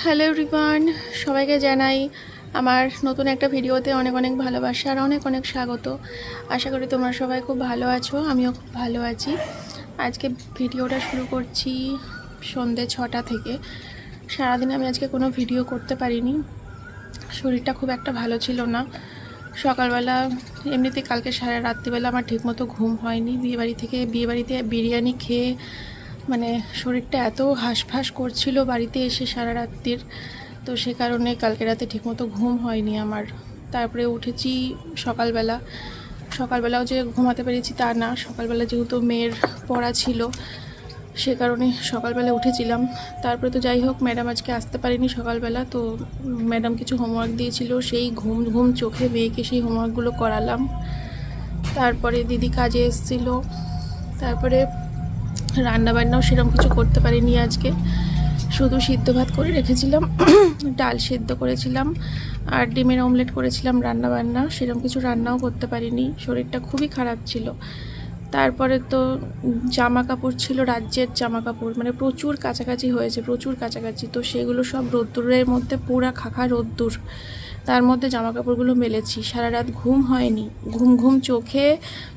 Hello everyone, সবাইকে জানাই আমার নতুন একটা ভিডিওতে অনেক অনেক ভালোবাসা আর অনেক অনেক স্বাগত। আশা করি তোমরা সবাই খুব ভালো আছো, আমিও খুব ভালো আছি। আজকে ভিডিওটা শুরু করছি সন্ধ্যে 6টা থেকে। সারাদিনে আমি আজকে কোনো ভিডিও করতে পারিনি, শরীরটা খুব একটা ভালো ছিল না। সকালবেলা এমনিতে কালকে সারা রাত্রিবেলা আমার ঠিকমতো ঘুম হয়নি। বিয়েবাড়িতে বিরিয়ানি খেয়ে মানে শরীরটা এত হাঁসফাঁস করছিল বাড়িতে এসে সারা রাত্রির, তো সে কারণে কালকে রাতে ঠিকমতো ঘুম হয়নি আমার। তারপরে উঠেছি সকালবেলাও যে ঘুমাতে পেরেছি তা না, সকালবেলা যেহেতু মেয়ের পড়া ছিল সে কারণে সকালবেলা উঠেছিলাম। তারপরে তো যাই হোক, ম্যাডাম আজকে আসতে পারেনি সকালবেলা, তো ম্যাডাম কিছু হোমওয়ার্ক দিয়েছিল, সেই ঘুম ঘুম চোখে মেয়েকে সেই হোমওয়ার্কগুলো করালাম। তারপরে দিদি কাজে এসেছিল। তারপরে রান্নাবান্নাও সেরকম কিছু করতে পারিনি আজকে, শুধু সিদ্ধ ভাত করে রেখেছিলাম, ডাল সিদ্ধ করেছিলাম আর ডিমের অমলেট করেছিলাম। রান্নাবান্না সেরকম কিছু রান্নাও করতে পারিনি, শরীরটা খুবই খারাপ ছিল। তারপরে তো জামা কাপড় ছিল, রাজ্যের জামা কাপড়, মানে প্রচুর কাছাকাছি হয়েছে, প্রচুর কাছাকাছি, তো সেগুলো সব রোদ্দুরের মধ্যে পুরা খাখা রোদ্দুর, তার মধ্যে জামা কাপড়গুলো মেলেছি। সারা রাত ঘুম হয়নি, ঘুম ঘুম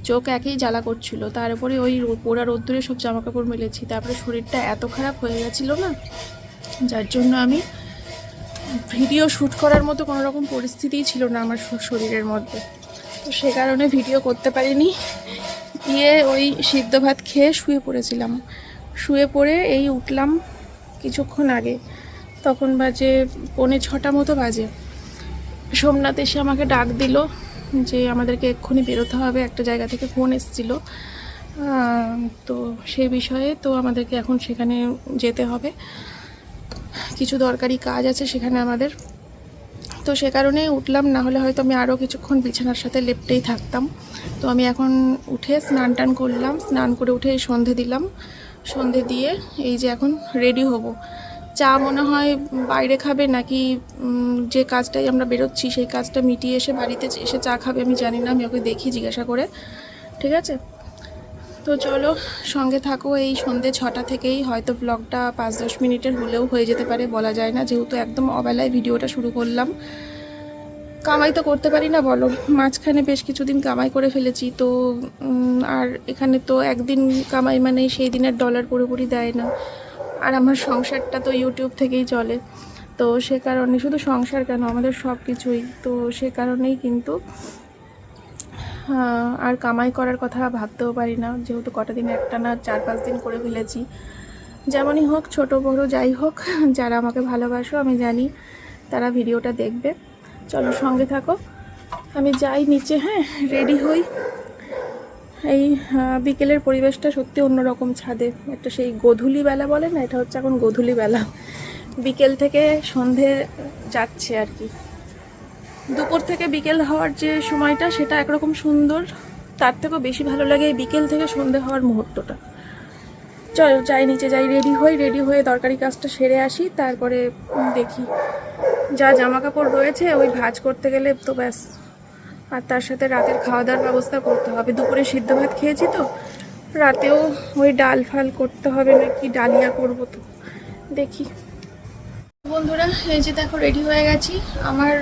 চোখ একেই জ্বালা করছিল, তার উপরে ওই পোড়া রোদ্দুরে সব জামা কাপড় মেলেছি। তারপরে শরীরটা এত খারাপ হয়ে গেছিলো না, যার জন্য আমি ভিডিও শ্যুট করার মতো কোনো রকম পরিস্থিতিই ছিল না আমার শরীরের মধ্যে, তো সে কারণে ভিডিও করতে পারিনি। গিয়ে ওই সিদ্ধ ভাত খেয়ে শুয়ে পড়েছিলাম। শুয়ে পড়ে এই উঠলাম কিছুক্ষণ আগে, তখন বাজে 5:45 মতো বাজে। সোমনাথ এসে আমাকে ডাক দিল যে আমাদেরকে এক্ষুনি বেরোতে হবে, একটা জায়গা থেকে ফোন এসেছিল, তো সেই বিষয়ে তো আমাদেরকে এখন সেখানে যেতে হবে, কিছু দরকারি কাজ আছে সেখানে আমাদের, তো সে কারণে উঠলাম। না হলে হয়তো আমি আরও কিছুক্ষণ বিছানার সাথে লেপ্টেই থাকতাম। তো আমি এখন উঠে স্নান টান করলাম, স্নান করে উঠে সন্ধে দিলাম, সন্ধে দিয়ে এই যে এখন রেডি হব। চা মনে হয় বাইরে খাবে নাকি যে কাজটাই আমরা বেরোচ্ছি সেই কাজটা মিটিয়ে এসে বাড়িতে এসে চা খাবে আমি জানি না, আমি ওকে দেখি জিজ্ঞাসা করে। ঠিক আছে, তো চলো সঙ্গে থাকো। এই সন্ধ্যে 6টা থেকেই হয়তো ব্লগটা 5-10 মিনিটের হলেও হয়ে যেতে পারে, বলা যায় না, যেহেতু একদম অবেলায় ভিডিওটা শুরু করলাম। কামাই তো করতে পারি না বলো, মাঝখানে বেশ কিছুদিন কামাই করে ফেলেছি, তো আর এখানে তো একদিন কামাই মানে সেই দিনের ডলার পুরোপুরি দেয় না। আর আমার সংসারটা তো ইউটিউব থেকেই চলে, তো সে কারণে শুধু সংসার কেন, আমাদের সব কিছুই, তো সে কারণেই কিন্তু আর কামাই করার কথা ভাবতেও পারি না, যেহেতু কটা দিন একটা না 4-5 দিন করে ফেলেছি। যেমনই হোক, ছোট বড় যাই হোক, যারা আমাকে ভালোবাসো আমি জানি তারা ভিডিওটা দেখবে। চলো সঙ্গে থাকো, আমি যাই নিচে, হ্যাঁ রেডি হই। এই বিকেলের পরিবেশটা সত্যি অন্যরকম ছাদে, একটা সেই গোধূলি বেলা বলে না, এটা হচ্ছে এখন গোধূলি বেলা, বিকেল থেকে সন্ধে যাচ্ছে আর কি। দুপুর থেকে বিকেল হওয়ার যে সময়টা সেটা একরকম সুন্দর, তার থেকেও বেশি ভালো লাগে এই বিকেল থেকে সন্ধে হওয়ার মুহূর্তটা। চলো যাই নিচে যাই, রেডি হয়ে দরকারি কাজটা সেরে আসি, তারপরে দেখি যা জামা কাপড় রয়েছে ওই ভাঁজ করতে গেলে তো ব্যাস, আর তার সাথে রাতের খাওয়া দাওয়ার ব্যবস্থা করতে হবে। দুপুরে সিদ্ধ ভাত খেয়েছি, তো রাতেও ওই ডাল ফাল করতে হবে, নাকি ডালিয়া করবো, তো দেখি। বন্ধুরা এই যে দেখো রেডি হয়ে গেছি। আমার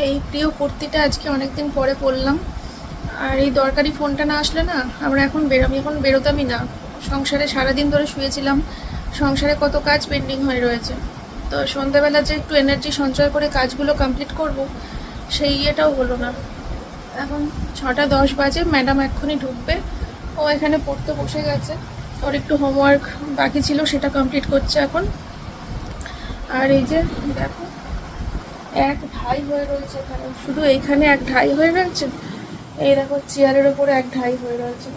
এই প্রিয় কুর্তিটা আজকে অনেক দিন পরে পরলাম, আর এই দরকারি ফোনটা না আসলে না আমি এখন বেরোতামই না। সংসারে সারাদিন ধরে শুয়েছিলাম, সংসারে কত কাজ পেন্ডিং হয়ে রয়েছে, তো সন্ধ্যাবেলা যে একটু এনার্জি সঞ্চয় করে কাজগুলো কমপ্লিট করব সেই ইয়েটাও হলো না। এখন 6:10 বাজে, ম্যাডাম এক্ষুনি ঢুকবে, ও এখানে পড়তে বসে গেছে, ওর একটু হোমওয়ার্ক বাকি ছিল সেটা কমপ্লিট করছে এখন। আর এই যে দেখো এক ঢাই হয়ে রয়েছে এখানে, শুধু এইখানে এক ঢাই হয়ে রয়েছে, এই দেখো চেয়ারের ওপরে এক ঢাই হয়ে রয়েছে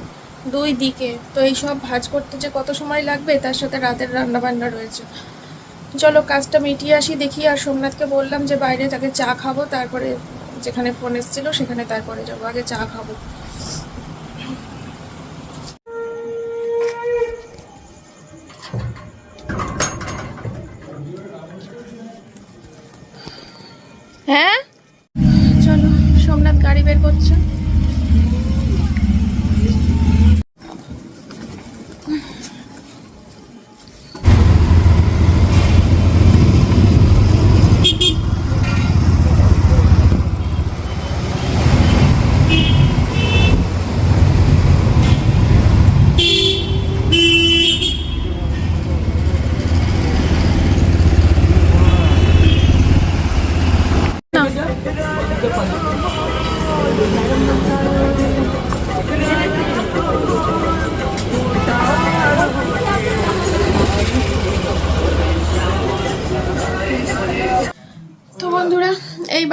দুই দিকে, তো এই সব ভাঁজ করতে যে কত সময় লাগবে, তার সাথে রাতের রান্না বান্না রয়েছে। চলো কাজটা মিটিয়ে আসি দেখি। আর সোমনাথকে বললাম যে বাইরে তাকে চা খাবো, তারপরে যেখানে ফোন এসেছিলো সেখানে তারপরে যাবো, আগে চা খাবো। হ্যাঁ চলো, সোমনাথ গাড়ি বের করছে।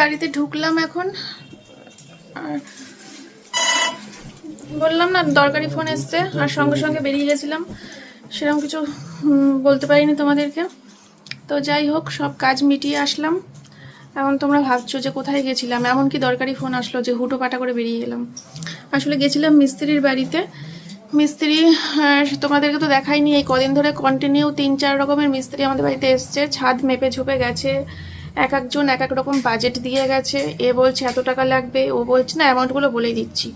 বাড়িতে ঢুকলাম এখন, আর বললাম না দরকারি ফোন এসছে, আর সঙ্গে সঙ্গে বেরিয়ে গেছিলাম, সেরকম কিছু বলতে পারিনি তোমাদেরকে। তো যাই হোক, সব কাজ মিটিয়ে আসলাম। এখন তোমরা ভাবছো যে কোথায় গেছিলাম, এমন কি দরকারি ফোন আসলো যে হুটো পাটা করে বেরিয়ে গেলাম। আসলে গেছিলাম মিস্ত্রির বাড়িতে। মিস্ত্রি তোমাদেরকে তো দেখাইনি, এই কদিন ধরে কন্টিনিউ 3-4 রকমের মিস্ত্রি আমাদের বাড়িতে এসছে, ছাদ মেপে ঝুপে গেছে, এক একজন এক এক রকম বাজেট দিয়ে গেছে। এ বলছে এত টাকা লাগবে, ও বলছে, না অ্যামাউন্টগুলো বলেই দিচ্ছি,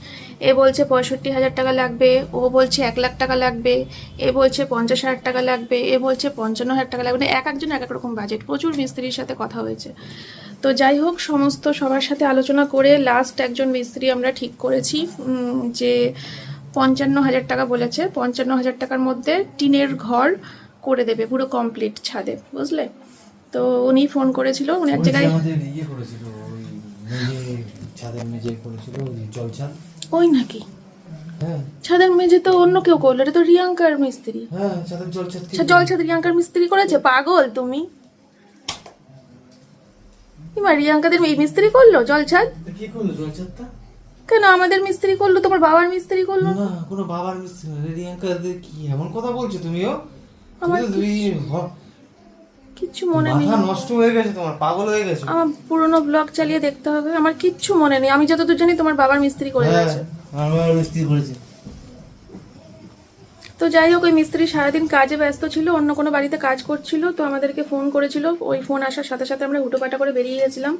এ বলছে 65,000 টাকা লাগবে, ও বলছে 1 লাখ টাকা লাগবে, এ বলছে 50,000 টাকা লাগবে, এ বলছে 55,000 টাকা লাগবে। এক একজন এক এক রকম বাজেট, প্রচুর মিস্ত্রির সাথে কথা হয়েছে। তো যাই হোক, সমস্ত সবার সাথে আলোচনা করে লাস্ট একজন মিস্ত্রি আমরা ঠিক করেছি যে 55,000 টাকা বলেছে। 55,000 টাকার মধ্যে টিনের ঘর করে দেবে, পুরো কমপ্লিট ছাদে, বুঝলে। তো উনি ফোন করেছিল, উনি এক জায়গায় ওই নাকি ছাদের মেঝে তো অন্য কেউ করলো, এটা তো রিয়াঙ্কার মিস্ত্রি। জল ছাদ রিয়াঙ্কার মিস্ত্রি করেছে, পাগল তুমি। রিয়াঙ্কাদের এই মিস্ত্রি করলো জল ছাদ? কেন আমাদের মিস্ত্রি করলো, তোমার বাবার মিস্ত্রি করলো না? কোনো বাবার মিস্ত্রি না, রিয়াঙ্কাদের কি এমন কথা বলছো তুমিও? আমার কিচ্ছু মনে নেই, মাথা নষ্ট হয়ে গেছে তোমার, পাগল হয়ে গেছে। আমার পুরনো ব্লগ চালিয়ে দেখতে হবে, আমার কিচ্ছু মনে নেই। আমি যতদূর জানি তোমার বাবার মিস্ত্রি করে গেছে। আমার বাবার মিস্ত্রি করেছে। তো যাই হোক, ওই মিস্ত্রি সারাদিন কাজে ব্যস্ত ছিল, অন্য কোনো বাড়িতে কাজ করছিল। তো আমাদেরকে ফোন করেছিল, ওই ফোন আসার সাথে সাথে আমরা হুটোপাটা করে বেরিয়ে গেছিলাম।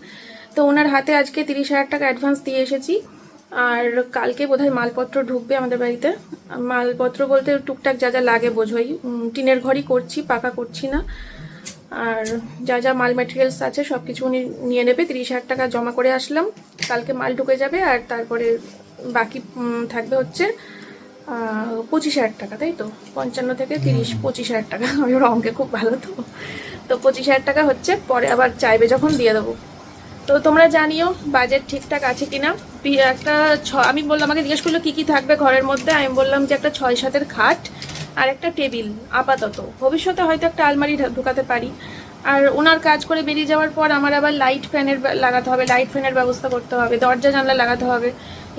তো ওনার হাতে আজকে 30,000 টাকা অ্যাডভান্স দিয়ে এসেছি, আর কালকে বোধহয় মালপত্র ঢুকবে আমাদের বাড়িতে। মালপত্র বলতে টুকটাক যা যা লাগে বোঝোই, টিনের ঘরই করছি, পাকা করছি না। আর যা যা মাল ম্যাটেরিয়ালস আছে সব কিছু উনি নিয়ে নেবে। 30,000 টাকা জমা করে আসলাম, কালকে মাল ঢুকে যাবে, আর তারপরে বাকি থাকবে হচ্ছে 25,000 টাকা, তাই তো? 55 থেকে 30, 25,000 টাকা। আমি ওর অঙ্কে খুব ভালো, তো 25,000 টাকা হচ্ছে, পরে আবার চাইবে যখন দিয়ে দেবো। তো তোমরা জানিও বাজেট ঠিকঠাক আছে কিনা। একটা আমি বললাম, আমাকে জিজ্ঞেস করলো কী কী থাকবে ঘরের মধ্যে। আমি বললাম যে একটা 6-7-এর খাট আর একটা টেবিল আপাতত, ভবিষ্যতে হয়তো একটা আলমারি ঢুকাতে পারি। আর ওনার কাজ করে বেরিয়ে যাওয়ার পর আমার আবার লাইট ফ্যানের লাগাতে হবে, লাইট ফ্যানের ব্যবস্থা করতে হবে, দরজা জানলা লাগাতে হবে।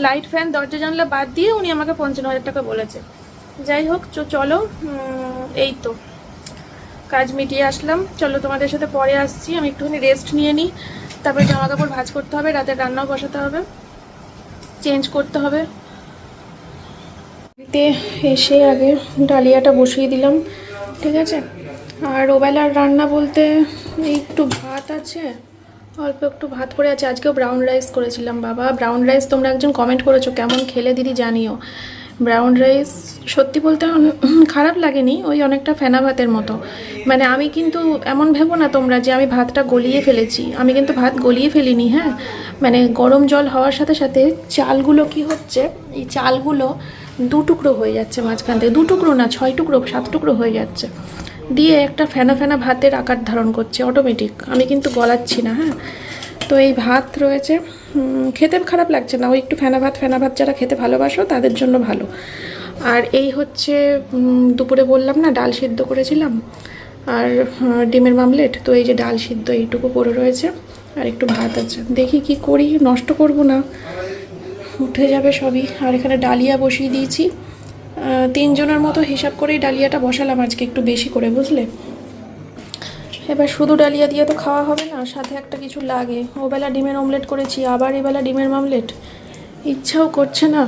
লাইট ফ্যান দরজা জানলা বাদ দিয়ে উনি আমাকে 55,000 টাকা বলেছে। যাই হোক, চলো, এই তো কাজ মিটিয়ে আসলাম। চলো তোমাদের সাথে পরে আসছি, আমি একটুখানি রেস্ট নিয়ে নিই, তারপরে জামা কাপড় ভাঁজ করতে হবে, রাতে রান্নাও বসাতে হবে, চেঞ্জ করতে হবে। এসে আগে ডালিয়াটা বসিয়ে দিলাম, ঠিক আছে। আর ওবেলার রান্না বলতে এই একটু ভাত আছে, অল্প একটু ভাত করে আছে। আজকেও ব্রাউন রাইস করেছিলাম। বাবা, ব্রাউন রাইস তোমরা একজন কমেন্ট করেছো কেমন খেলে দিদি জানিও। ব্রাউন রাইস সত্যি বলতে খারাপ লাগেনি, ওই অনেকটা ফেনা ভাতের মতো। মানে আমি কিন্তু এমন ভেবো না তোমরা যে আমি ভাতটা গলিয়ে ফেলেছি, আমি কিন্তু ভাত গলিয়ে ফেলিনি। হ্যাঁ, মানে গরম জল হওয়ার সাথে সাথে চালগুলো কি হচ্ছে, এই চালগুলো 2 টুকরো হয়ে যাচ্ছে মাঝখান থেকে, 2 টুকরো না, 6 টুকরো 7 টুকরো হয়ে যাচ্ছে, দিয়ে একটা ফেনা ফেনা ভাতের আকার ধারণ করছে অটোমেটিক। আমি কিন্তু গলাচ্ছি না। হ্যাঁ, তো এই ভাত রয়েছে, খেতে খারাপ লাগছে না। ওই একটু ফেনা ভাত যারা খেতে ভালোবাসো তাদের জন্য ভালো। আর এই হচ্ছে দুপুরে বললাম না ডাল সিদ্ধ করেছিলাম আর ডিমের মামলেট, তো এই যে ডাল সিদ্ধ এইটুকু পড়ে রয়েছে, আর একটু ভাত আছে। দেখি কি করি, নষ্ট করব না, উঠে যাবে সবই। আর এখানে ডালিয়া বসিয়ে দিয়েছি, 3 জনের মতো হিসাব করেই ডালিয়াটা বসালাম আজকে, একটু বেশি করে, বুঝলে। এবার শুধু ডালিয়া দিয়ে তো খাওয়া হবে না, সাথে একটা কিছু লাগে। ওবেলা ডিমের অমলেট করেছি, আবার এবেলা ডিমের মামলেট, ইচ্ছাও করছে না,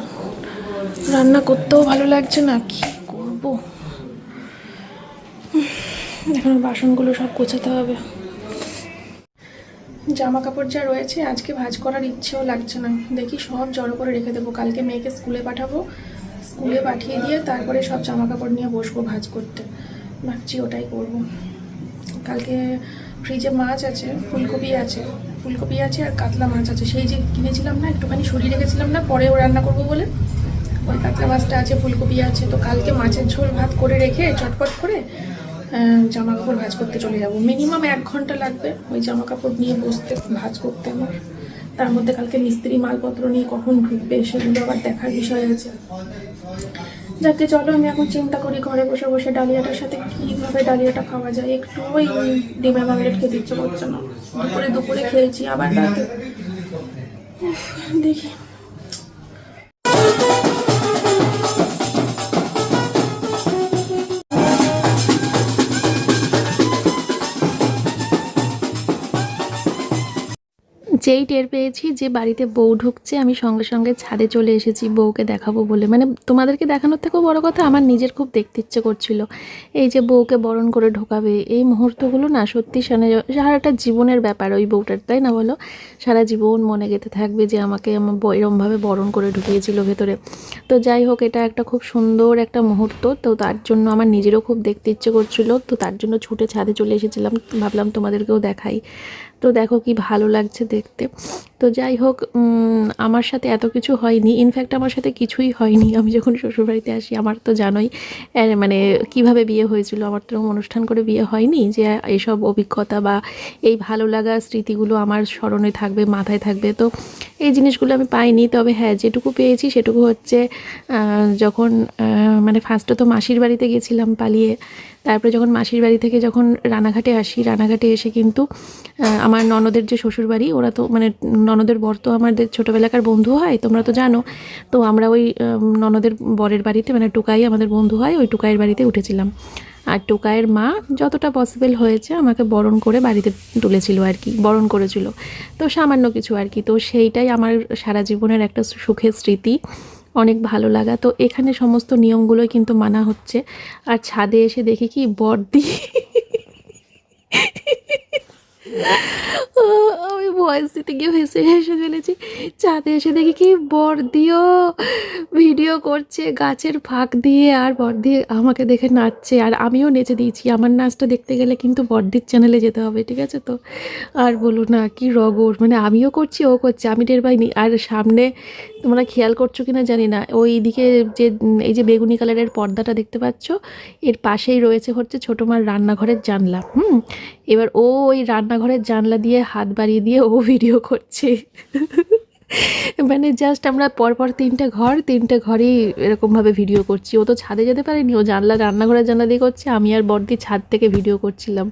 রান্না করতেও ভালো লাগছে না, কি করব। এখন বাসনগুলো সব গোছাতে হবে। জামা কাপড় যা রয়েছে আজকে ভাঁজ করার ইচ্ছেও লাগছে না, দেখি সব জড়ো করে রেখে দেবো। কালকে মেয়েকে স্কুলে পাঠাবো, স্কুলে পাঠিয়ে দিয়ে তারপরে সব জামা কাপড় নিয়ে বসবো ভাঁজ করতে, ভাবছি ওটাই করবো। কালকে ফ্রিজে মাছ আছে, ফুলকপি আছে আর কাতলা মাছ আছে, সেই যে কিনেছিলাম না, একটুখানি সরিয়ে রেখেছিলাম না, পরেও রান্না করবো বলে, ওই কাতলা মাছটা আছে, ফুলকপি আছে। তো কালকে মাছের ঝোল ভাত করে রেখে চটপট করে জামা কাপড় ভাঁজ করতে চলে যাব। মিনিমাম 1 ঘন্টা লাগবে ওই জামা কাপড় নিয়ে বসতে, ভাঁজ করতে আমার। তার মধ্যে কালকে মিস্ত্রি মালপত্র নিয়ে কখন ঢুকবে সেগুলো আবার দেখার বিষয় আছে। যাতে চলো আমি এখন চিন্তা করি ঘরে বসে বসে ডালিয়াটার সাথে কীভাবে ডালিয়াটা খাওয়া যায়। একটু ওই ডিমের মামলেট খেতে ইচ্ছে করছে না, দুপুরে খেয়েছি আবার রাতে। দেখি যেই টের পেয়েছি যে বাড়িতে বউ ঢুকছে আমি সঙ্গে সঙ্গে ছাদে চলে এসেছি বউকে দেখাবো বলে। মানে তোমাদেরকে দেখানোর থেকেও বড় কথা আমার নিজের খুব দেখতে ইচ্ছে করছিল। এই যে বউকে বরণ করে ঢোকাবে এই মুহূর্তগুলো না সত্যি সারাটা জীবনের ব্যাপার ওই বউটার, তাই না বলো? সারা জীবন মনে গেঁথে থাকবে যে আমাকে আমার এরমভাবে বরণ করে ঢুকিয়েছিল ভেতরে। তো যাই হোক, এটা একটা খুব সুন্দর একটা মুহূর্ত, তো তার জন্য আমার নিজেরও খুব দেখতে ইচ্ছে করছিল। তো তার জন্য ছুটে ছাদে চলে এসেছিলাম, ভাবলাম তোমাদেরকেও দেখাই। তো দেখো কি ভালো লাগছে দেখতে। তো যাই হোক, আমার সাথে এত কিছু হয়নি, ইনফ্যাক্ট আমার সাথে কিছুই হয়নি। আমি যখন শ্বশুরবাড়িতে আসি আমার তো জানোই মানে কিভাবে বিয়ে হয়েছিল, আমার তো অনুষ্ঠান করে বিয়ে হয়নি যে এইসব অভিজ্ঞতা বা এই ভালো লাগা স্মৃতিগুলো আমার স্মরণে থাকবে, মাথায় থাকবে। তো এই জিনিসগুলো আমি পাইনি। তবে হ্যাঁ, যেটুকু পেয়েছি সেটুকু হচ্ছে যখন মানে ফার্স্টে তো মাসির বাড়িতে গেছিলাম পালিয়ে, তারপরে যখন মাসির বাড়ি থেকে যখন রানাঘাটে আসি, রানাঘাটে এসে কিন্তু আমার ননদের যে শ্বশুর বাড়ি, ওরা তো মানে ননদের বর তো আমাদের ছোটোবেলাকার বন্ধু হয়, তোমরা তো জানো। তো আমরা ওই ননদের বরের বাড়িতে মানে টুকাই আমাদের বন্ধু হয়, ওই টুকাইয়ের বাড়িতে উঠেছিলাম। আর টুকাইয়ের মা যতটা পসিবল হয়েছে আমাকে বরণ করে বাড়িতে তুলেছিল আর কি, বরণ করেছিল। তো সামান্য কিছু আর কি। তো সেইটাই আমার সারা জীবনের একটা সুখের স্মৃতি, অনেক ভালো লাগা। তো এখানে সমস্ত নিয়মগুলোই কিন্তু মানা হচ্ছে। আর ছাদে এসে দেখি কি বর্দি আমি ভয়েস দিতে গিয়ে হেসে ফেলেছি। ছাদে এসে দেখি কি বর্দিও ভিডিও করছে গাছের ফাঁক দিয়ে, আর বর্দি আমাকে দেখে নাচছে, আর আমিও নেচে দিয়েছি। আমার নাচটা দেখতে গেলে কিন্তু বর্দির চ্যানেলে যেতে হবে, ঠিক আছে? তো আর বলো না, কি রগর, মানে আমিও করছি ও করছে, আমি টের পাইনি। আর সামনে তোমরা খেয়াল করছো কিনা জানি না, ওই দিকে যে এই যে বেগুনি কালারের পর্দাটা দেখতে পাচ্ছ, এর পাশেই রয়েছে হচ্ছে ছোটো মার রান্নাঘরের জানলা। এবার ও ওই রান্নাঘরের জানলা দিয়ে হাত বাড়িয়ে দিয়ে ও ভিডিও করছে। মানে জাস্ট আমরা পরপর তিনটে ঘরেই এরকমভাবে ভিডিও করছি। ও তো ছাদে যেতে পারেনি, ও রান্নাঘরের জানলা দিয়ে করছে, আমি আর বর্দি ছাদ থেকে ভিডিও করছিলাম।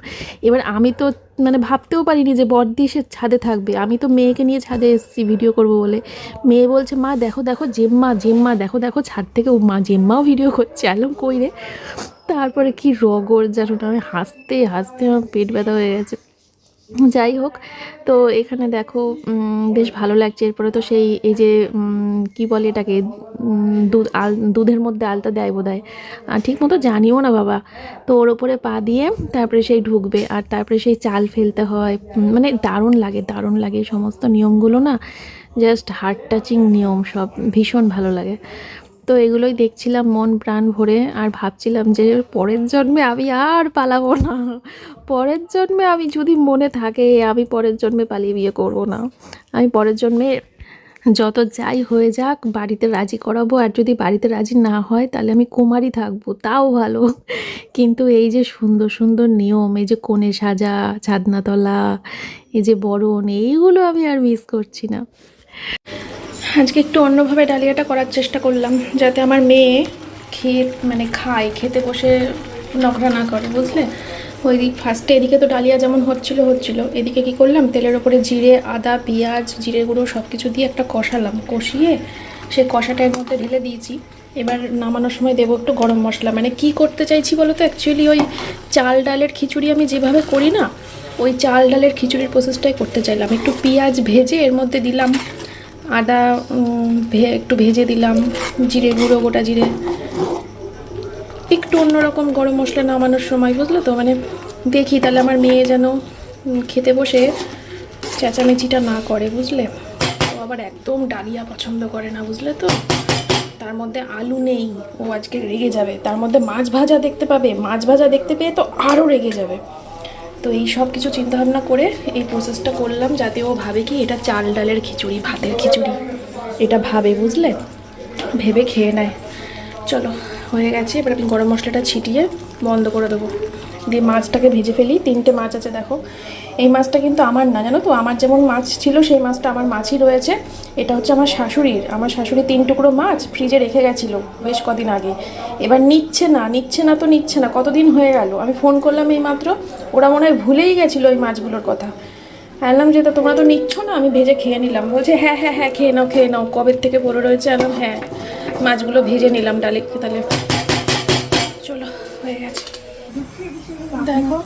এবার আমি তো মানে ভাবতেও পারিনি যে বর্দি সে ছাদে থাকবে। আমি তো মেয়েকে নিয়ে ছাদে এসেছি ভিডিও করব বলে। মেয়ে বলছে, মা দেখো দেখো জেম্মা দেখো দেখো ছাদ থেকে ও মা জেম্মাও ভিডিও করছে। আলম কই রে। তারপরে কি রগর জানো না, আমি হাসতে হাসতে আমার পেট ব্যথা হয়ে গেছে। যাই হোক, তো এখানে দেখো বেশ ভালো লাগছে। এরপরে তো সেই এই যে কী বলে এটাকে, দুধের মধ্যে আলতা দেয় বোধহয়, ঠিক মতো জানিও না বাবা। তো ওর ওপরে পা দিয়ে তারপরে সেই ঢুকবে, আর তারপরে সেই চাল ফেলতে হয়। মানে দারুণ লাগে এই সমস্ত নিয়মগুলো না, জাস্ট হার্ট টাচিং নিয়ম সব, ভীষণ ভালো লাগে। তো এগুলোই দেখছিলাম মন প্রাণ ভরে, আর ভাবছিলাম যে পরের জন্মে আমি আর পালাবো না। পরের জন্মে আমি যদি মনে থাকে আমি পরের জন্মে পালিয়ে বিয়ে করব না। আমি পরের জন্মে যত যাই হয়ে যাক বাড়িতে রাজি করাবো, আর যদি বাড়িতে রাজি না হয় তাহলে আমি কুমারী থাকবো, তাও ভালো। কিন্তু এই যে সুন্দর সুন্দর নিয়ম, এই যে কোণে সাজা, ছাদনাতলা, এই যে বরণ, এইগুলো আমি আর মিস করছি না। আজকে একটু অন্যভাবে ডালিয়াটা করার চেষ্টা করলাম, যাতে আমার মেয়ে খায়, খেতে বসে নখরা না করে, বুঝলে? ওই দিক ফার্স্টে এদিকে তো ডালিয়া যেমন হচ্ছিল, এদিকে কি করলাম, তেলের ওপরে জিরে, আদা, পেঁয়াজ, জিরে গুঁড়ো সব কিছু দিয়ে একটা কষালাম, কষিয়ে সে কষাটা এর মধ্যে ঢেলে দিয়েছি। এবার নামানোর সময় দেবো একটু গরম মশলা। মানে কি করতে চাইছি বলো তো, অ্যাকচুয়ালি ওই চাল ডালের খিচুড়ি আমি যেভাবে করি না, ওই চাল ডালের খিচুড়ির প্রসেসটাই করতে চাইলাম। একটু পেঁয়াজ ভেজে এর মধ্যে দিলাম, আদা একটু ভেজে দিলাম, জিরে গুঁড়ো, গোটা জিরে, একটু অন্যরকম গরম মশলা নামানোর সময়, বুঝলো তো? মানে দেখি তাহলে আমার মেয়ে যেন খেতে বসে চেঁচামেচিটা না করে, বুঝলে? ও আবার একদম ডালিয়া পছন্দ করে না, বুঝলে তো? তার মধ্যে আলু নেই, ও আজকে রেগে যাবে। তার মধ্যে মাছ ভাজা দেখতে পাবে, মাছ ভাজা দেখতে পেয়ে তো আরও রেগে যাবে। তো এই সব কিছু চিন্তাভাবনা করে এই প্রসেসটা করলাম, যাতে ও ভাবে কি এটা চাল ডালের খিচুড়ি, ভাতের খিচুড়ি, এটা ভাবে, বুঝলে? ভেবে খেয়ে নেয়। চলো, হয়ে গেছে। এবার আমি গরম মশলাটা ছিটিয়ে বন্ধ করে দেবো। দিয়ে মাছটাকে ভেজে ফেলি। 3টে মাছ আছে দেখো। এই মাছটা কিন্তু আমার না, জানো তো, আমার যেমন মাছ ছিল সেই মাছটা আমার মাছই রয়েছে। এটা হচ্ছে আমার শাশুড়ির। আমার শাশুড়ি 3 টুকরো মাছ ফ্রিজে রেখে গেছিলো বেশ কদিন আগে। এবার নিচ্ছে না, কতদিন হয়ে গেল। আমি ফোন করলাম এই মাত্র, ওরা মনে হয় ভুলেই গেছিলো ওই মাছগুলোর কথা। আনলাম যে তা তোমরা তো নিচ্ছ না, আমি ভেজে খেয়ে নিলাম। বলছে হ্যাঁ হ্যাঁ হ্যাঁ খেয়ে নাও, কবের থেকে পড়ে রয়েছে। আনলাম হ্যাঁ, মাছগুলো ভেজে নিলাম ডালে। তাহলে চলো, হয়ে গেছে। দেখো,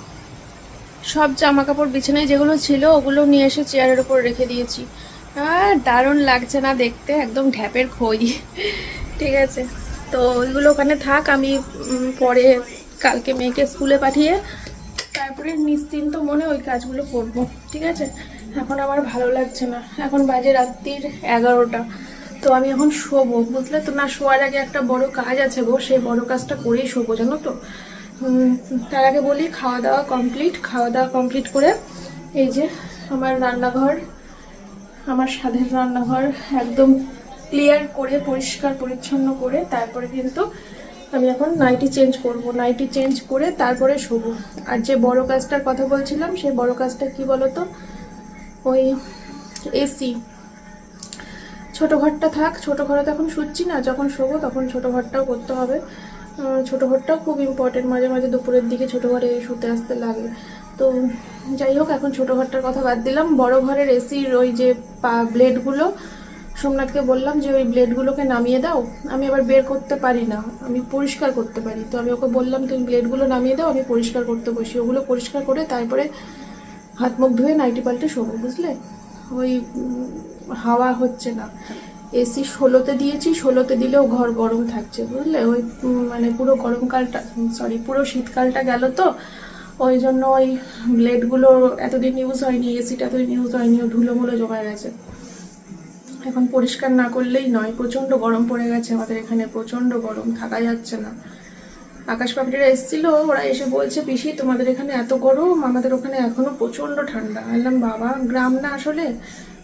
সব জামা কাপড় বিছানায় যেগুলো ছিল ওগুলো নিয়ে এসে চেয়ারের উপর রেখে দিয়েছি। আর দারুণ লাগছে না দেখতে, একদম ঢ্যাপের খই। ঠিক আছে, তো ওইগুলো ওখানে থাক। আমি পরে কালকে মেয়েকে স্কুলে পাঠিয়ে তারপরে নিশ্চিন্ত মনে ওই কাজগুলো করবো। ঠিক আছে, এখন আমার ভালো লাগছে না। এখন বাজে রাত্রির 11টা। তো আমি এখন শোবো, বুঝলে তো। না, শোয়ার আগে একটা বড় কাজ আছে গো, সেই বড় কাজটা করেই শোবো, জানো তো। তার আগে বলি, খাওয়া দাওয়া কমপ্লিট করে এই যে আমার রান্নাঘর, আমার স্বাদের রান্নাঘর একদম ক্লিয়ার করে পরিষ্কার পরিচ্ছন্ন করে তারপরে কিন্তু আমি এখন নাইটি চেঞ্জ করব। নাইটি চেঞ্জ করে তারপরে শোবো। আর যে বড় কাজটার কথা বলছিলাম, সেই বড় কাজটা কি বলো তো, ওই এসি। ছোটো ঘরটা থাক, ছোটো ঘরে তো এখন শুচ্ছি না, যখন শোবো তখন ছোটো ঘরটাও করতে হবে। ছোটো ঘরটাও খুব ইম্পর্টেন্ট। মাঝে মাঝে দুপুরের দিকে ছোটো ঘরে শুতে আসতে লাগে। তো যাই হোক, এখন ছোটো ঘরটার কথা বাদ দিলাম। বড় ঘরের এসির ওই যে ব্লেডগুলো, সোমনাথকে বললাম যে ওই ব্লেডগুলোকে নামিয়ে দাও। আমি আবার বের করতে পারি না, আমি পরিষ্কার করতে পারি। তো আমি ওকে বললাম তুমি ব্লেডগুলো নামিয়ে দাও, আমি পরিষ্কার করতে বসি। ওগুলো পরিষ্কার করে তারপরে হাত মুখ ধুয়ে নাইটি পাল্টে শোবো, বুঝলে। ওই হাওয়া হচ্ছে না। এসি 16তে দিয়েছি, 16তে দিলেও ঘর গরম থাকছে, বুঝলে। ওই মানে পুরো গরমকালটা, পুরো শীতকালটা গেল তো, ওই জন্য ওই ব্লেডগুলো এতদিন ইউজ হয়নি, এসিটা এতদিন ইউজ হয়নি, ধুলোমুলো জমা গেছে। এখন পরিষ্কার না করলেই নয়। প্রচণ্ড গরম পড়ে গেছে আমাদের এখানে, প্রচণ্ড গরম, থাকা যাচ্ছে না। আকাশ পাপড়িরা এসেছিল, ওরা এসে বলছে পিসি তোমাদের এখানে এত গরম, আমাদের ওখানে এখনো প্রচণ্ড ঠান্ডা। বললাম বাবা, গ্রাম না আসলে,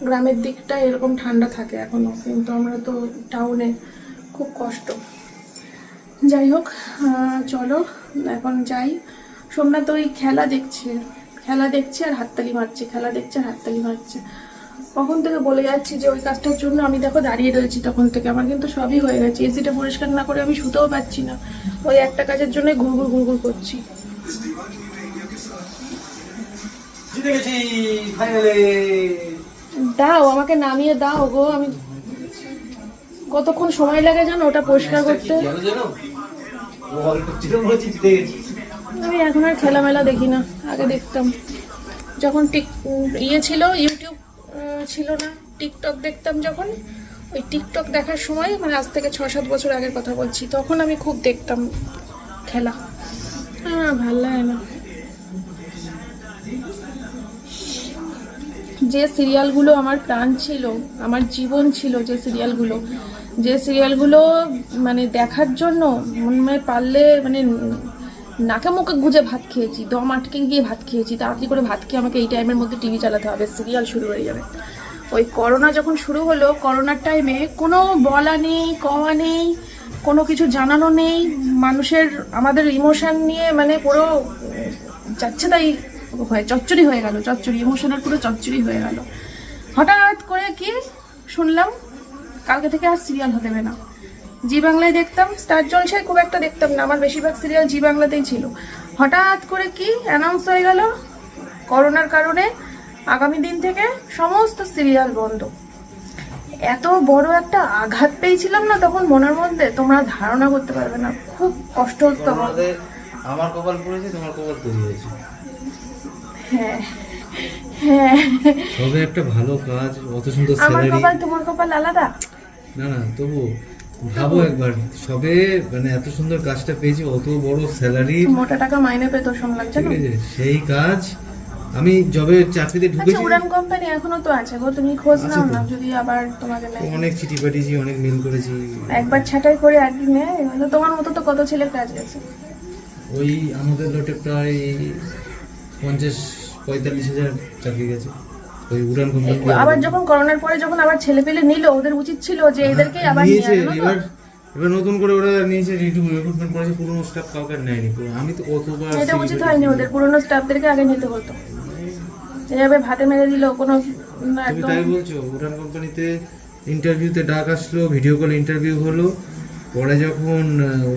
গ্রামের দিকটা এরকম ঠান্ডা থাকে এখনো, কিন্তু আমরা তো টাউনে, খুব কষ্ট। যাই হোক, চলো এখন যাই। সোমনাথ ওই খেলা দেখছে আর হাততালি মারছে। কখন থেকে বলে যাচ্ছি যে ওই কাজটার জন্য আমি দেখো দাঁড়িয়ে রয়েছি তখন থেকে। আমার কিন্তু সবই হয়ে গেছে, এসিটা পরিষ্কার না করে আমি শুতেও পাচ্ছি না। ওই একটা কাজের জন্য ঘুরঘুর করছি। দাও, আমাকে নামিয়ে দাও গো। আমি কতক্ষণ সময় লাগে জানো ওটা পরিষ্কার করতে। আমি এখন আর খেলামেলা দেখি না, আগে দেখতাম। যখন ছিল, ইউটিউব ছিল না, টিকটক দেখতাম যখন। ওই টিকটক দেখার সময়, মানে আজ থেকে 6-7 বছর আগের কথা বলছি, তখন আমি খুব দেখতাম খেলা। ভাল লাগে না। যে সিরিয়ালগুলো আমার প্রাণ ছিল, আমার জীবন ছিল, যে সিরিয়ালগুলো মানে দেখার জন্য মনে পারলে মানে নাকে মুখে গুজে ভাত খেয়েছি, দম আটকে গিয়ে ভাত খেয়েছি। তাড়াতাড়ি করে ভাত খেয়ে আমাকে এই টাইমের মধ্যে টিভি চালাতে হবে, সিরিয়াল শুরু হয়ে যাবে। ওই করোনা যখন শুরু হলো, করোনার টাইমে কোনো বলা নেই, কওয়া নেই, কোনো কিছু জানানো নেই মানুষের। আমাদের ইমোশন নিয়ে মানে পুরো যাচ্ছে তাই চচ্চড়ি হয়ে গেল, ইমোশনের পুরো চচ্চড়ি হয়ে গেল। হঠাৎ করে কি শুনলাম, কালকে থেকে আর সিরিয়াল দেবে না। জি বাংলায় দেখতাম, স্টার জলসায় খুব একটা দেখতাম না, আমার বেশিরভাগ সিরিয়াল জি বাংলাতেই ছিল। হঠাৎ করে কি অ্যানাউন্স হয়ে গেল, করোনার কারণে আগামী দিন থেকে সমস্ত সিরিয়াল বন্ধ। এত বড় একটা আঘাত পেয়েছিলাম না তখন মনের মধ্যে, তোমরা ধারণা করতে পারবে না, খুব কষ্ট হতো। আমার কপাল পড়েছে, তোমার কপাল তৈরি হয়েছে। হ্যাঁ হ্যাঁ, তবে একটা ভালো কাজ, অত সুন্দর আমার স্যালারি। কপাল তোমার কপাল আলাদা না তবু ভাবো একবার, সবে মানে এত সুন্দর কাজটা পেয়েছি, অত বড় স্যালারি, মোটা টাকা মাইনে পেতো শুনলাম, জানো। সেই কাজ আমি জবে চাকরিতে ঢুকেছি। উড়ান কোম্পানি এখনো তো আছে গো, তুমি খোঁজ নাও না, যদি আবার তোমাকে নেয়। অনেক চিঠি পাঠিয়েছি, অনেক মেল করেছি, একবার ছাঁটাই করে একদিন নেয়। তোমার মতো তো কত ছেলের কাজ গেছে। ওই আমাদের লোটে প্রায় 50-45 হাজার চাকরি গেছে ওই উড়ান কোম্পানি। আবার যখন করোনার পরে যখন আবার ছেলে পেলে নিল, ওদের উচিত ছিল যে এদেরকেই আবার নিয়ে এবার এবার নতুন করে ওরা নিয়েছে, রিক্রুটমেন্ট করেছে, পুরোনো স্টাফ কাউকে নেয়নি। আমি তো কতবার এটা উচিত হয়নি, ওদের পুরোনো স্টাফদেরকে আগে নিতে হতো। এভাবে ভাতে মেরে দিল কোনো তুমি একদম। তাই বলছো? উড়ান কোম্পানিতে ইন্টারভিউতে ডাক আসলো, ভিডিও কল ইন্টারভিউ হলো, পরে যখন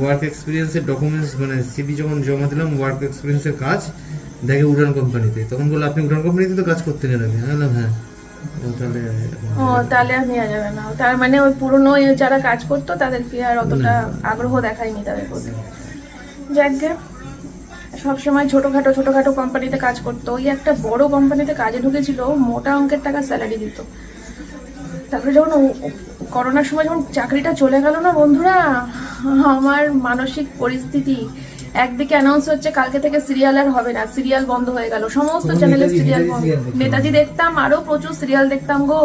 ওয়ার্ক এক্সপিরিয়েন্সের ডকুমেন্টস মানে সিভি যখন জমা দিলাম ওয়ার্ক এক্সপিরিয়েন্সের কাজ দেখে উড়ান কোম্পানিতে, তখন বললো আপনি উড়ান কোম্পানিতে তো কাজ করতে গেলেন। হ্যাঁ হ্যাঁ, তাহলে তাহলে আর নেওয়া যাবে না। তার মানে ওই পুরনো যারা কাজ করতো তাদেরকে আর অতটা আগ্রহ দেখায়নি তাদের প্রতি। যাকে সবসময় ছোটোখাটো কোম্পানিতে কাজ করতো, ওই একটা বড় কোম্পানিতে কাজে ঢুকেছিল, মোটা অঙ্কের টাকা স্যালারি দিত। তারপরে যখন করোনার সময় যখন চাকরিটা চলে গেল না বন্ধুরা, আমার মানসিক পরিস্থিতি, একদিকে অ্যানাউন্স হচ্ছে কালকে থেকে সিরিয়াল আর হবে না, সিরিয়াল বন্ধ হয়ে গেল, সমস্ত চ্যানেলে সিরিয়াল বন্ধ। নেতাজি দেখতাম, আরো প্রচুর সিরিয়াল দেখতাম গো।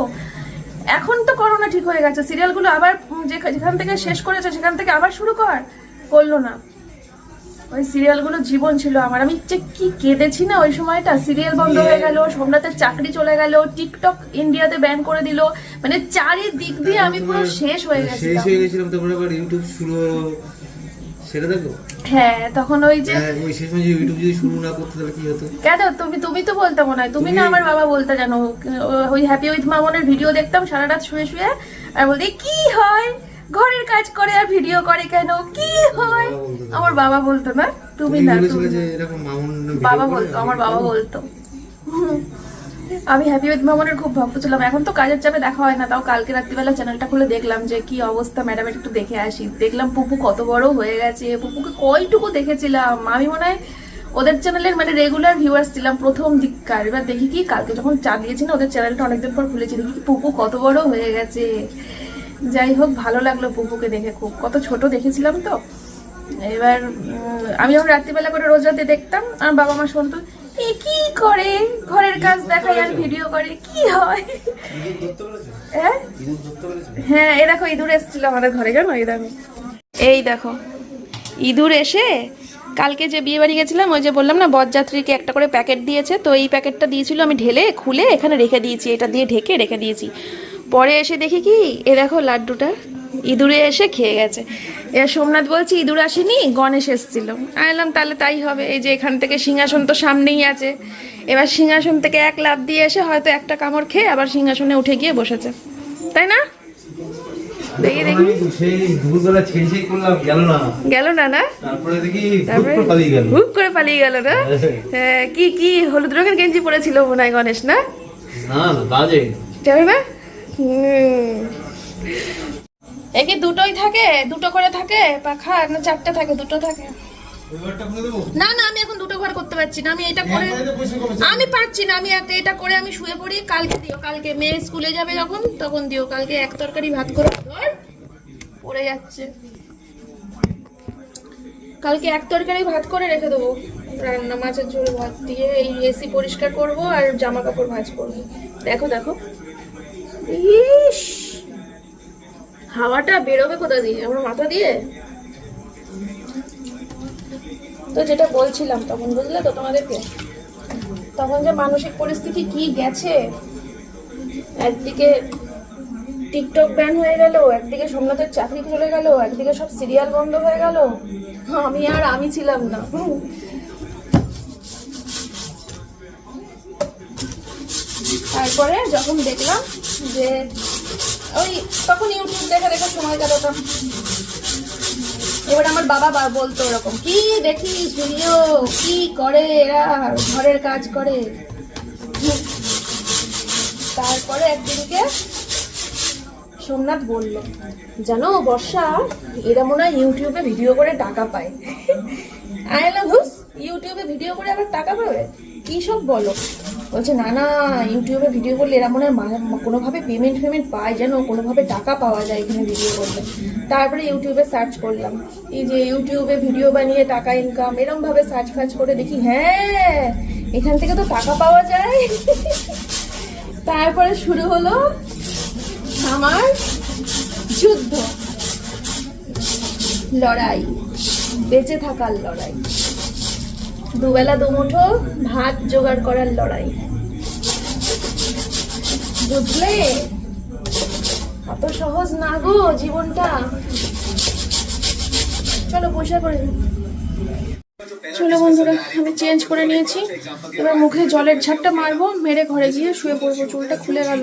এখন তো করোনা ঠিক হয়ে গেছে, সিরিয়ালগুলো আবার যেখান থেকে শেষ করেছে সেখান থেকে আবার শুরু করলো না। ওই সিরিয়ালগুলো জীবন ছিল আমার, আমি যে কি কেঁদেছি না ওই সময়টা। সিরিয়াল বন্ধ হয়ে গেল, সোমনাথের চাকরি চলে গেল, টিকটক ইন্ডিয়াতে ব্যান করে দিল, মানে চারিদিক দিয়ে আমি পুরো শেষ হয়ে গেছিলাম। তারপরে আবার ইউটিউব শুরু হলো, সেটা দেখো। হ্যাঁ, তখন ওই যে ওই শেষ সময় ইউটিউব যদি শুরু না করতে তাহলে কি হতো? কেন তুমি তো বলতে মনে হয়, তুমি না আমার বাবা বলতে জানো, ওই হ্যাপি উইথ মামনের ভিডিও দেখতাম সারা রাত শুয়ে শুয়ে, আর বলতে কি হয় ঘরের কাজ করে আর ভিডিও করে কেন, কি হয় আমার বাবা বলতো। না তুমি না, বাবা বলতো, আমার বাবা বলতো। আমি হ্যাপি উইথ মামনের খুব ভক্ত ছিলাম। এখন তো কাজের চাপে দেখা হয় না, তাও কালকে রাত্রিবেলা চ্যানেলটা খুলে দেখলাম যে কি অবস্থা, ম্যাডামের একটু দেখে আসি। দেখলাম পুপু কত বড় হয়ে গেছে। পুপুকে কয়টুকু দেখেছিলাম আমি, মনে হয় ওদের চ্যানেলের মানে রেগুলার ভিউয়ার্স ছিলাম প্রথম দিককার। এবার দেখি কি কালকে যখন চা দিয়েছি না, ওদের চ্যানেলটা অনেকদিন পর খুলেছি, দেখি পুপু কত বড় হয়ে গেছে। যাই হোক, ভালো লাগলো পুপুকে দেখে খুব, কত ছোট দেখেছিলাম তো। এবার আমি যখন রাত্রিবেলা করে রোজ রাতে দেখতাম, আমার বাবা মা শুনতো এ কি করে ঘরের কাজ দেখায় আর ভিডিও করে, কি হয়। হ্যাঁ, এই দেখো ইঁদুর এসেছিল আমাদের ঘরে, জানো? এই দেখো ইঁদুর এসে কালকে যে বিয়ে বাড়ি গেছিলাম, ওই যে বললাম না বরযাত্রীকে একটা করে প্যাকেট দিয়েছে, তো এই প্যাকেটটা দিয়েছিল, আমি ঢেলে খুলে এখানে রেখে দিয়েছি, এটা দিয়ে ঢেকে রেখে দিয়েছি। পরে এসে দেখি কি এ দেখো লাড্ডুটা ইঁদুরে এসে খেয়ে গেছে। এবার সোমনাথ বলছি ইঁদুর আসেনি, গণেশ এসেছিল। আমি বললাম তাহলে তাই হবে, এই যে এখান থেকে সিংহাসন তো সামনেই আছে, এবার সিংহাসন থেকে এক লাফ দিয়ে এসে হয়তো একটা কামড় খেয়ে আবার সিংহাসনে উঠে গিয়ে বসেছে, তাই না? দেখি দেখি গেল না, না হুপ করে পালিয়ে গেল না। কি কি হলুদ রঙের গেঞ্জি পরেছিল মনে হয় গণেশ, না? না একে দুটোই থাকে, দুটো করে থাকে পাখা, না চারটে থাকে? দুটো থাকে। না না, আমি এখন দুটো ঘর করতে পারছি না, আমি এটা করে আমি পারছি না, আমি একটা এটা করে আমি শুয়ে পড়ি। কালকে দিও, কালকে মেয়ে স্কুলে যাবে যখন তখন দিও। কালকে এক তরকারি ভাত করে পড়ে যাচ্ছে, কালকে এক তরকারি ভাত করে রেখে দেবো, রান্না মাছের ঝোল ভাত দিয়ে এই এসি পরিষ্কার করব আর জামা কাপড় ভাঁজ করবো। দেখো দেখো, ইস হাওয়াটা বেরোবে কোথা দিয়ে, আমার মাথা দিয়ে। তো যেটা বলছিলাম তখন, বুঝলে তো তোমাদেরকে, তখন যে মানসিক পরিস্থিতি কি গেছে। একদিকে টিকটক ব্যান হয়ে গেল, একদিকে সোমনাথের চাকরি চলে গেল, একদিকে সব সিরিয়াল বন্ধ হয়ে গেল, আমি ছিলাম না। তারপরে যখন দেখলাম যে ওই তখন ইউটিউব দেখে দেখে সময় কাটাতাম। এবার আমার বাবা বলতো ওরকম, কি দেখিস ভিডিও, কি করে এরা ঘরের কাজ করে। তারপরে একদিনকে সোমনাথ বলল, জানো বর্ষা, এরা মনে হয় ইউটিউবে ভিডিও করে টাকা পায়। ইউটিউবে ভিডিও করে আবার টাকা পাবে, কি সব বলো? বলছে না না, ইউটিউবে ভিডিও করলে এরা মনে হয় কোনোভাবে পেমেন্ট পায়, যেন কোনোভাবে টাকা পাওয়া যায় এখানে ভিডিও করলে। তারপরে ইউটিউবে সার্চ করলাম, এই যে ইউটিউবে ভিডিও বানিয়ে টাকা ইনকাম, এরমভাবে সার্চ ফার্চ করে দেখি হ্যাঁ এখান থেকে তো টাকা পাওয়া যায়। তারপরে শুরু হলো আমার যুদ্ধ, লড়াই, বেঁচে থাকার লড়াই, দুবেলা দুমুঠো ভাত জোগাড় করার লড়াই, বুঝলে? অত সহজ না গো জীবনটা। চলো পরিষ্কার করে নিই। চলো বন্ধুরা, আমি চেঞ্জ করে নিয়েছি, এবার মুখে জলের ঝাপটা মারবো, মেরে ঘরে গিয়ে শুয়ে পড়বো। চুলটা খুলে গেল,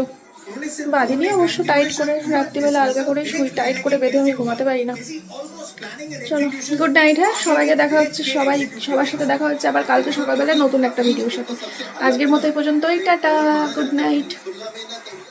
বাঁধিনি অবশ্য, টাইট করে রাত্রিবেলা আলগা করে শুই, টাইট করে বেঁধে আমি ঘুমাতে পারি না। চলো গুড নাইট। হ্যাঁ, সবাইকে দেখা হচ্ছে, সবার সাথে দেখা হচ্ছে আবার কালকে সকালবেলা নতুন একটা ভিডিওর সাথে। আজকের মতো এই পর্যন্তই, টাটা, গুড নাইট।